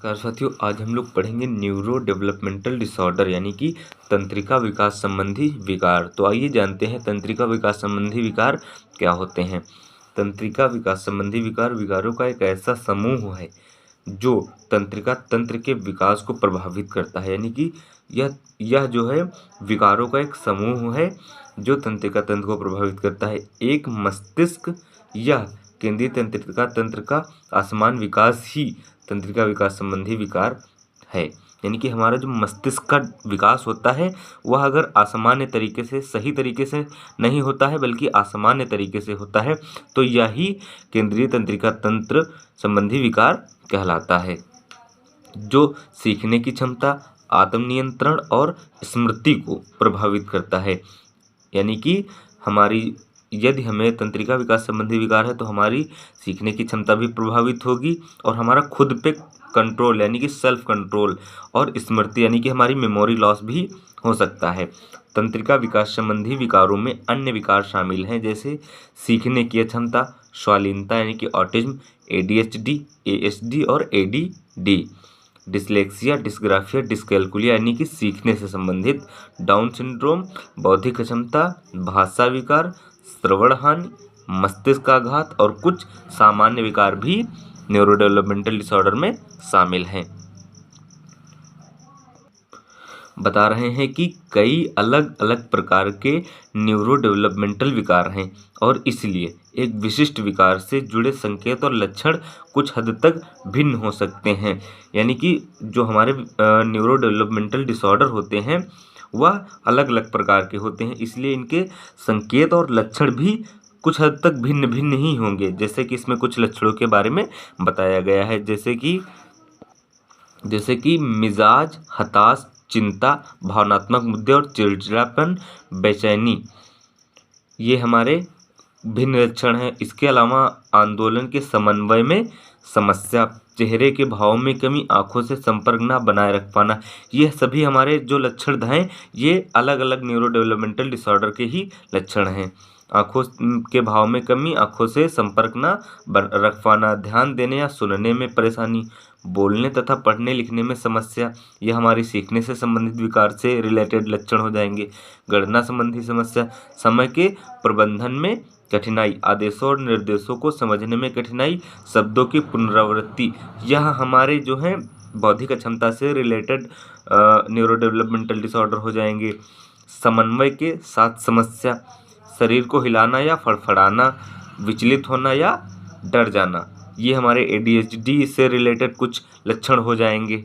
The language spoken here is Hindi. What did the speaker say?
नमस्कार साथियों, आज हम लोग पढ़ेंगे न्यूरो डेवलपमेंटल डिसऑर्डर यानी कि तंत्रिका विकास संबंधी विकार। तो आइए जानते हैं तंत्रिका विकास संबंधी विकार क्या होते हैं। तंत्रिका विकास संबंधी विकार विकारों का एक ऐसा समूह है जो तंत्रिका तंत्र के विकास को प्रभावित करता है। यानी कि यह जो है विकारों का एक समूह है जो तंत्रिका तंत्र को प्रभावित करता है। एक मस्तिष्क या केंद्रीय तंत्रिका तंत्र का असमान विकास ही तंत्रिका विकास संबंधी विकार है। यानी कि हमारा जो मस्तिष्क का विकास होता है वह अगर असामान्य तरीके से, सही तरीके से नहीं होता है बल्कि असामान्य तरीके से होता है तो यही केंद्रीय तंत्रिका तंत्र संबंधी विकार कहलाता है, जो सीखने की क्षमता, आत्मनियंत्रण और स्मृति को प्रभावित करता है। यानी कि यदि हमें तंत्रिका विकास संबंधी विकार है तो हमारी सीखने की क्षमता भी प्रभावित होगी और हमारा खुद पे कंट्रोल यानी कि सेल्फ कंट्रोल और स्मृति यानी कि हमारी मेमोरी लॉस भी हो सकता है। तंत्रिका विकास संबंधी विकारों में अन्य विकार शामिल हैं, जैसे सीखने की अक्षमता, स्वालीनता यानी कि ऑटिज्म, ADHD, ASD और ADD, डिसलेक्सिया, डिस्ग्राफिया, डिस्कैल्कुलिया यानी कि सीखने से संबंधित, डाउन सिंड्रोम, बौद्धिक अक्षमता, भाषा विकार, श्रवण हानि, मस्तिष्काघात और कुछ सामान्य विकार भी न्यूरो डेवलपमेंटल डिसऑर्डर में शामिल हैं। बता रहे हैं कि कई अलग अलग प्रकार के न्यूरो डेवलपमेंटल विकार हैं और इसलिए एक विशिष्ट विकार से जुड़े संकेत और लक्षण कुछ हद तक भिन्न हो सकते हैं। यानी कि जो हमारे न्यूरो डेवलपमेंटल डिसऑर्डर होते हैं वह अलग अलग प्रकार के होते हैं, इसलिए इनके संकेत और लक्षण भी कुछ हद तक भिन्न भिन्न ही होंगे। जैसे कि इसमें कुछ लक्षणों के बारे में बताया गया है, जैसे कि मिजाज, हताश, चिंता, भावनात्मक मुद्दे और चिड़चिड़ापन, बेचैनी, ये हमारे भिन्न लक्षण हैं। इसके अलावा आंदोलन के समन्वय में समस्या, चेहरे के भाव में कमी, आंखों से संपर्क ना बनाए रख पाना, ये सभी हमारे जो लक्षण हैं ये अलग अलग न्यूरो डेवलपमेंटल डिसऑर्डर के ही लक्षण हैं। आंखों के भाव में कमी, आंखों से संपर्क ना रख पाना, ध्यान देने या सुनने में परेशानी, बोलने तथा पढ़ने लिखने में समस्या, यह हमारी सीखने से संबंधित विकार से रिलेटेड लक्षण हो जाएंगे। गणना संबंधी समस्या, समय के प्रबंधन में कठिनाई, आदेशों और निर्देशों को समझने में कठिनाई, शब्दों की पुनरावृत्ति, यह हमारे जो हैं बौद्धिक क्षमता से रिलेटेड न्यूरो डेवलपमेंटल डिसऑर्डर हो जाएंगे। समन्वय के साथ समस्या, शरीर को हिलाना या फड़फड़ाना, विचलित होना या डर जाना, ये हमारे ADHD से रिलेटेड कुछ लक्षण हो जाएंगे।